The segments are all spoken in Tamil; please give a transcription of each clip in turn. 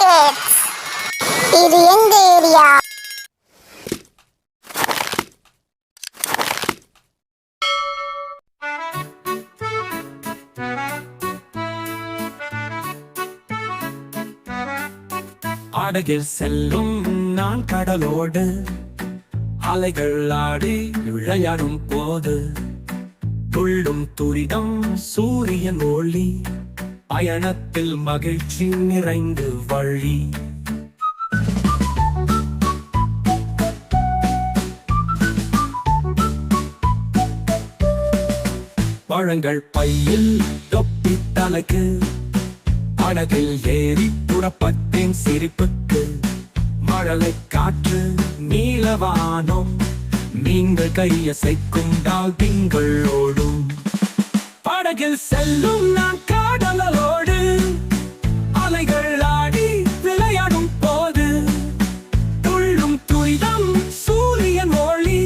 கிட்ஸ். இது எங்க ஏரியா? ஆடையில் செல்லும் நான் கடலோடு அலைகள் ஆடி விளையாடும் போது துள்ளும் துரிதம் சூரியன் ஒளி பயணத்தில் மகிழ்ச்சி நிறைந்து வழி பழங்கள் பையில் தொப்பி தலைக்கு படகில் ஏறி புறப்பட்டேன் சிரிப்புக்கு மழலை காற்று நீலவானம் நீங்கள் கையசைக்கும் டால்பின்கள் ஓடும் படகில் செல்லும் நான் கடலோடு அலைகள் ஆடி விளையாடும் போது துள்ளும் துரிதம் சூரியன் ஒளி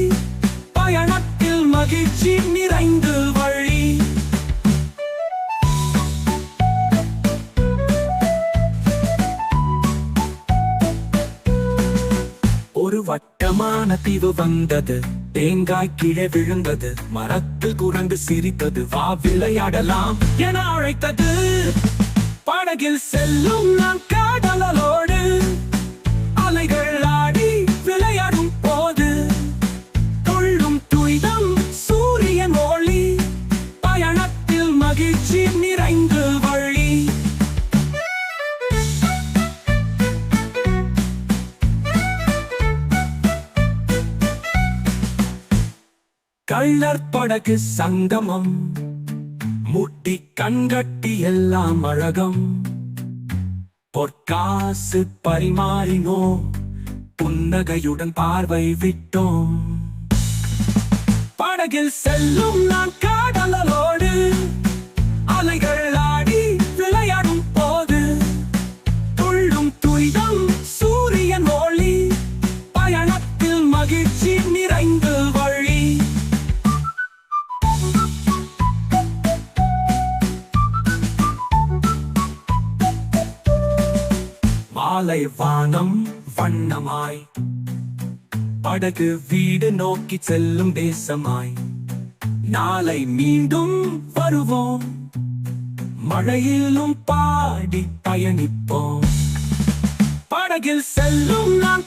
பயணத்தில் மகிழ்ச்சி நிறைந்து வழி ஒரு வட்டமான தீவு வந்தது தேங்காய் கீழே விழுந்தது மரத்தில் குரங்கு சிரித்தது வா விளையாடலாம் என அழைத்தது படகில் செல்லும் நான் கடலோடு அலைகள் ஆடி விளையாடும் போது துள்ளும் துரிதம் சூரியன் ஒளி பயணத்தில் மகிழ்ச்சி நிறைந்து வழி கள்ளர் படகு சங்கமம் முட்டி கண்கட்டி எல்லாம் அழகம் பொற்காசு பரிமாறினோம் புன்னகையுடன் பார்வை விட்டோம் படகில் செல்லும் நான் கடலோடு அலைகள் ஆடி விளையாடும் போது துள்ளும் துரிதம் சூரியன் ஒளி பயணத்தில் மகிழ்ச்சி நிறைந்து வழி மாலை வானம் வண்ணமாய் படகு வீடு நோக்கி செல்லும் தேசமாய் நாளை மீண்டும் வருவோம் மழையிலும் பாடி பயணிப்போம் படகில் செல்லும் நான்